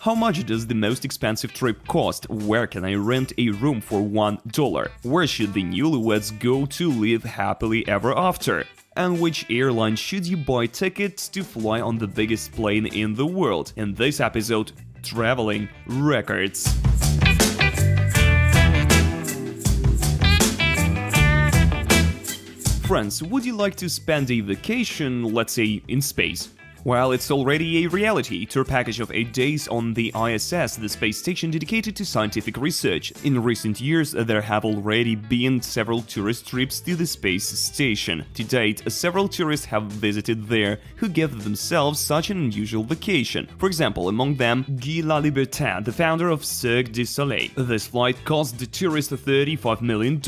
How much does the most expensive trip cost? Where can I rent a room for $1? Where should the newlyweds go to live happily ever after? And which airline should you buy tickets to fly on the biggest plane in the world? In this episode, Traveling Records. Friends, would you like to spend a vacation, let's say, in space? Well, it's already a reality. Tour package of 8 days on the ISS, the space station dedicated to scientific research. In recent years, there have already been several tourist trips to the space station. To date, several tourists have visited there who give themselves such an unusual vacation. For example, among them, Guy Laliberté, the founder of Cirque du Soleil. This flight cost the tourist $35 million.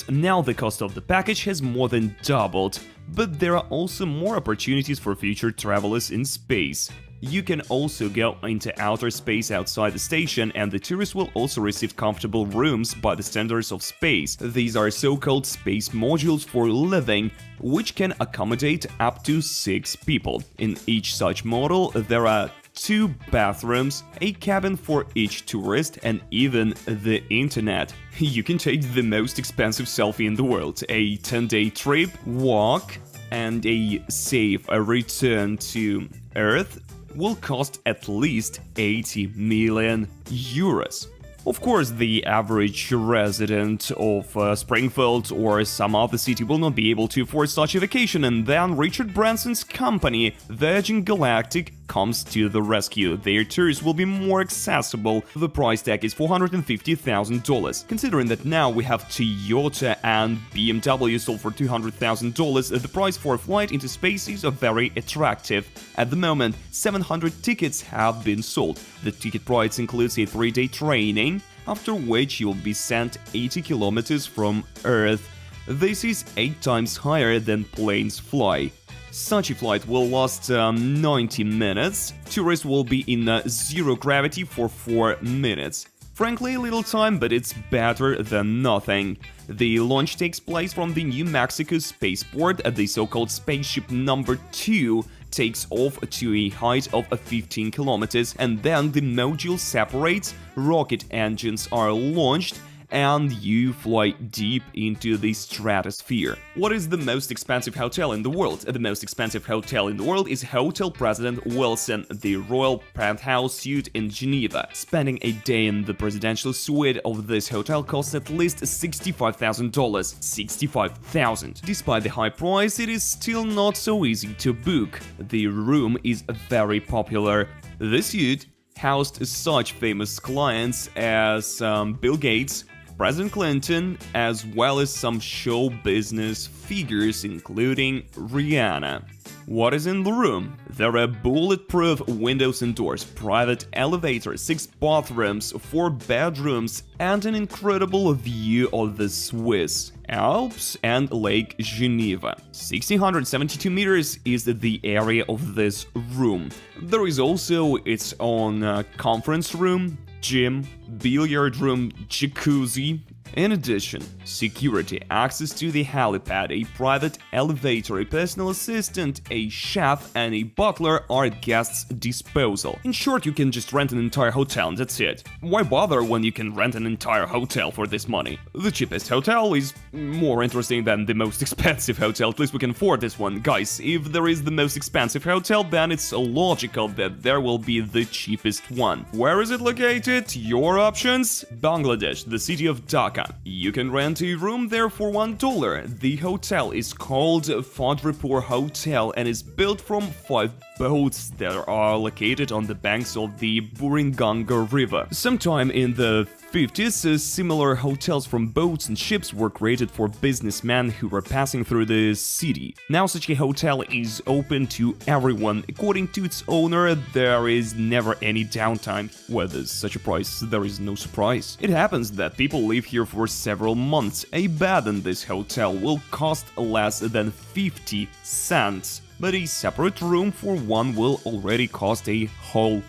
Now the cost of the package has more than doubled. But there are also more opportunities for future travelers in space. You can also go into outer space outside the station, and the tourists will also receive comfortable rooms by the standards of space. These are so-called space modules for living, which can accommodate up to 6 people. In each such model, there are 2 bathrooms, a cabin for each tourist, and even the internet. You can take the most expensive selfie in the world, a 10-day trip, walk, and a safe return to Earth will cost at least 80 million euros. Of course, the average resident of Springfield or some other city will not be able to afford such a vacation, and then Richard Branson's company, Virgin Galactic, comes to the rescue. Their tours will be more accessible. The price tag is $450,000. Considering that now we have Toyota and BMW sold for $200,000, the price for a flight into space is very attractive. At the moment, 700 tickets have been sold. The ticket price includes a 3-day training, after which you'll be sent 80 kilometers from Earth. This is 8 times higher than planes fly. Such a flight will last 90 minutes. Tourists will be in zero gravity for 4 minutes. Frankly, a little time, but it's better than nothing. The launch takes place from the New Mexico spaceport. The so-called spaceship number 2 takes off to a height of 15 kilometers, and then the module separates, rocket engines are launched, and you fly deep into the stratosphere. What is the most expensive hotel in the world? The most expensive hotel in the world is Hotel President Wilson, the Royal Penthouse Suite in Geneva. Spending a day in the presidential suite of this hotel costs at least $65,000. $65,000. Despite the high price, it is still not so easy to book. The room is very popular. The suite housed such famous clients as Bill Gates, President Clinton, as well as some show business figures, including Rihanna. What is in the room? There are bulletproof windows and doors, private elevators, 6 bathrooms, 4 bedrooms, and an incredible view of the Swiss Alps and Lake Geneva. 1,672 meters is the area of this room. There is also its own conference room, gym, billiard room, jacuzzi. In addition, security, access to the helipad, a private elevator, a personal assistant, a chef, and a butler are at guests' disposal. In short, you can just rent an entire hotel and that's it. Why bother when you can rent an entire hotel for this money? The cheapest hotel is more interesting than the most expensive hotel, at least we can afford this one. Guys, if there is the most expensive hotel, then it's logical that there will be the cheapest one. Where is it located? Your options? Bangladesh, the city of Dhaka. You can rent a room there for $1. The hotel is called Fadrapur Hotel and is built from 5 boats that are located on the banks of the Buringanga River. Sometime in the 50s, similar hotels from boats and ships were created for businessmen who were passing through the city. Now such a hotel is open to everyone. According to its owner, there is never any downtime. Where there's such a price, there is no surprise. It happens that people live here for several months. A bed in this hotel will cost less than 50 cents, but a separate room for one will already cost a whole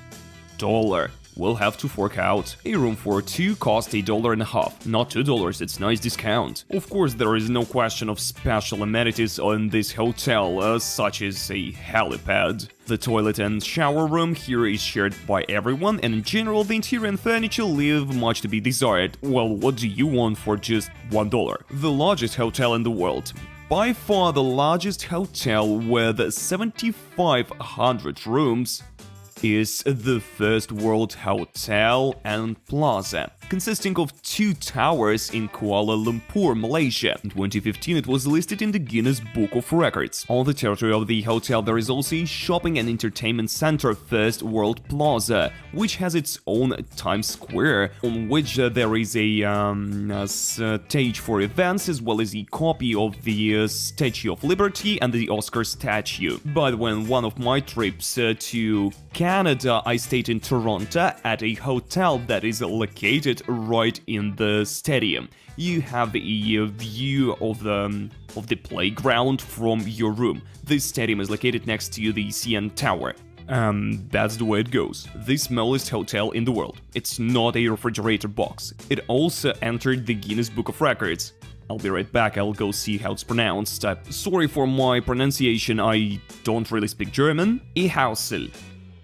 $1. will have to fork out. A room for two cost $1.50, not $2, it's nice discount. Of course, there is no question of special amenities in this hotel, such as a helipad. The toilet and shower room here is shared by everyone, and in general, the interior and furniture leave much to be desired. Well, what do you want for just $1? The largest hotel in the world. By far the largest hotel with 7,500 rooms is the First World Hotel and Plaza, consisting of 2 towers in Kuala Lumpur, Malaysia. In 2015, it was listed in the Guinness Book of Records. On the territory of the hotel, there is also a shopping and entertainment center, First World Plaza, which has its own Times Square, on which there is a stage for events, as well as a copy of the Statue of Liberty and the Oscar statue. But when one of my trips to Canada, I stayed in Toronto at a hotel that is located right in the stadium. You have a view of the playground from your room. This stadium is located next to the CN Tower. That's the way it goes. The smallest hotel in the world. It's not a refrigerator box. It also entered the Guinness Book of Records. I'll be right back, I'll go see how it's pronounced. Sorry for my pronunciation, I don't really speak German. Ehausel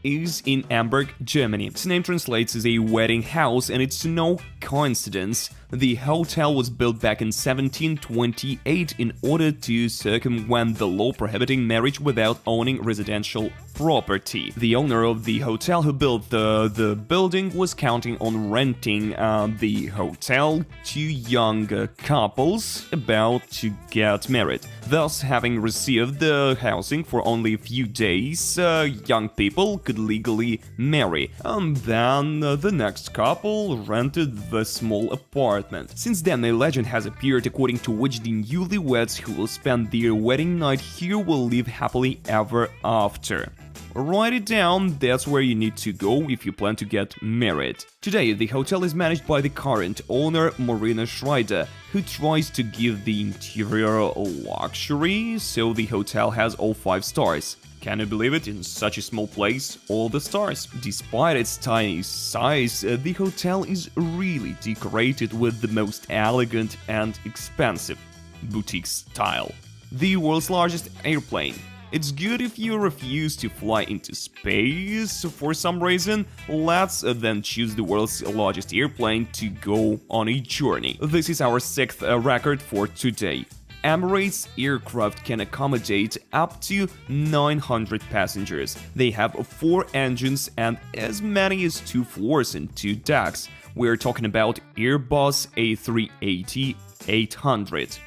is in Hamburg, Germany. Its name translates as a wedding house, and it's no coincidence. The hotel was built back in 1728 in order to circumvent the law prohibiting marriage without owning residential property. The owner of the hotel who built the building was counting on renting the hotel to young couples about to get married. Thus, having received the housing for only a few days, young people could legally marry. And then the next couple rented the small apartment. Since then, a legend has appeared according to which the newlyweds who will spend their wedding night here will live happily ever after. Write it down, that's where you need to go if you plan to get married. Today, the hotel is managed by the current owner, Marina Schreider, who tries to give the interior luxury, so the hotel has all 5 stars. Can you believe it? In such a small place, all the stars. Despite its tiny size, the hotel is really decorated with the most elegant and expensive boutique style. The world's largest airplane. It's good if you refuse to fly into space for some reason. Let's then choose the world's largest airplane to go on a journey. This is our 6th record for today. Emirates aircraft can accommodate up to 900 passengers. They have 4 engines and as many as 2 floors and 2 decks. We're talking about Airbus A380-800.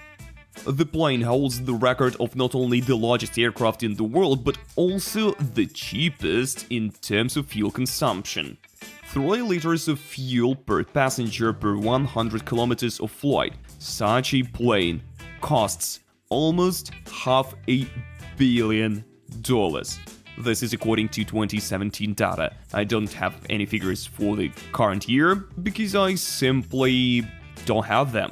The plane holds the record of not only the largest aircraft in the world, but also the cheapest in terms of fuel consumption. 3 liters of fuel per passenger per 100 kilometers of flight. Such a plane costs almost $500 million. This is according to 2017 data. I don't have any figures for the current year because I simply don't have them.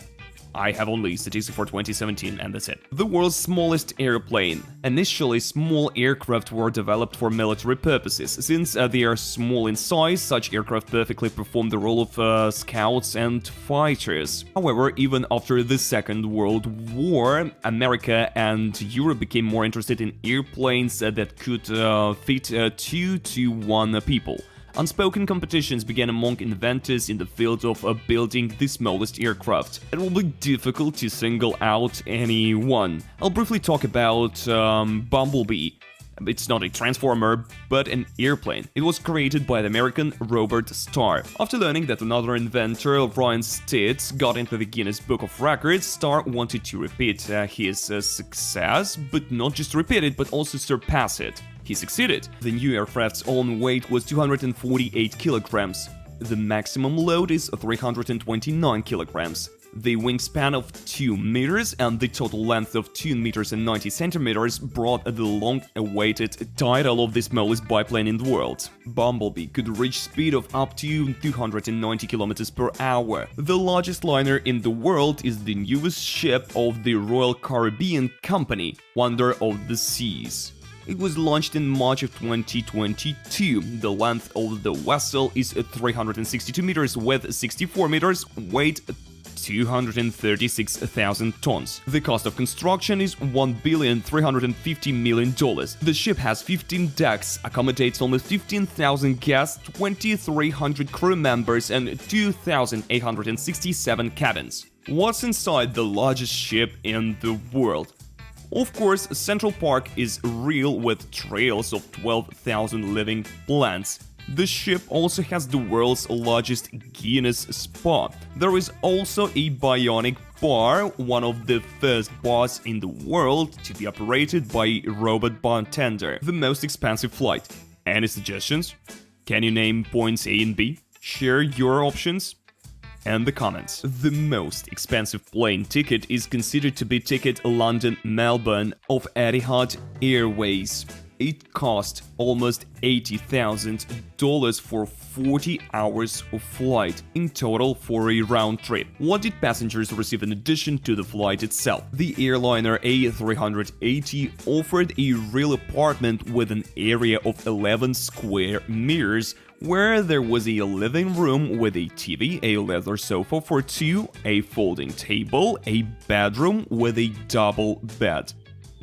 I have only statistics for 2017 and that's it. The world's smallest airplane. Initially, small aircraft were developed for military purposes. Since they are small in size, such aircraft perfectly perform the role of scouts and fighters. However, even after the Second World War, America and Europe became more interested in airplanes that could fit 2 to 1 people. Unspoken competitions began among inventors in the field of building the smallest aircraft. It will be difficult to single out any one. I'll briefly talk about Bumblebee. It's not a transformer, but an airplane. It was created by the American Robert Starr. After learning that another inventor, Ryan Stitz, got into the Guinness Book of Records, Starr wanted to repeat his success, but not just repeat it, but also surpass it. He succeeded. The new aircraft's own weight was 248 kilograms. The maximum load is 329 kilograms. The wingspan of 2 meters and the total length of 2 meters and 90 centimeters brought the long-awaited title of the smallest biplane in the world. Bumblebee could reach speed of up to 290 kilometers per hour. The largest liner in the world is the newest ship of the Royal Caribbean Company, Wonder of the Seas. It was launched in March of 2022. The length of the vessel is 362 meters, width 64 meters, weight 236,000 tons. The cost of construction is $1,350 million. The ship has 15 decks, accommodates almost 15,000 guests, 2,300 crew members, and 2,867 cabins. What's inside the largest ship in the world? Of course, Central Park is real with trails of 12,000 living plants. The ship also has the world's largest Guinness spa. There is also a bionic bar, one of the first bars in the world to be operated by a robot bartender. The most expensive flight. Any suggestions? Can you name points A and B? Share your options in the comments. The most expensive plane ticket is considered to be ticket London-Melbourne of Etihad Airways. It cost almost $80,000 for 40 hours of flight in total for a round trip. What did passengers receive in addition to the flight itself? The airliner A380 offered a real apartment with an area of 11 square meters, where there was a living room with a TV, a leather sofa for two, a folding table, a bedroom with a double bed.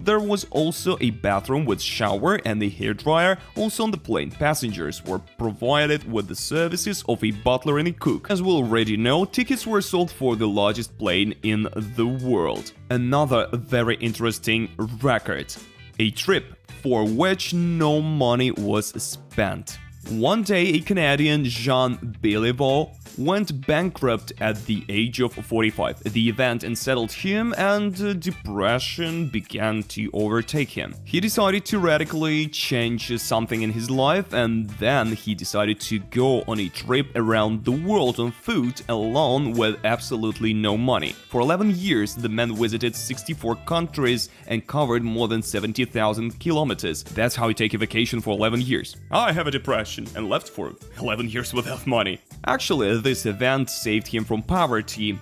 There was also a bathroom with shower and a hairdryer. Also on the plane, passengers were provided with the services of a butler and a cook. As we already know, tickets were sold for the largest plane in the world. Another very interesting record. A trip for which no money was spent. One day, a Canadian, Jean Béliveau, went bankrupt at the age of 45. The event unsettled him and depression began to overtake him. He decided to radically change something in his life, and then he decided to go on a trip around the world on foot alone with absolutely no money. For 11 years, the man visited 64 countries and covered more than 70,000 kilometers. That's how you take a vacation for 11 years. I have a depression and left for 11 years without money. Actually, this event saved him from poverty.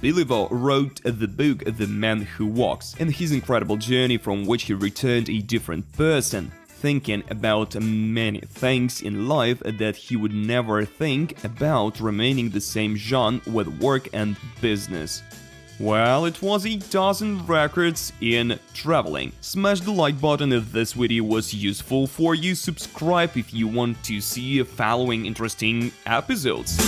Béliveau wrote the book The Man Who Walks, and his incredible journey from which he returned a different person, thinking about many things in life that he would never think about, remaining the same Jean with work and business. Well, it was a dozen records in traveling. Smash the like button if this video was useful for you. Subscribe if you want to see following interesting episodes.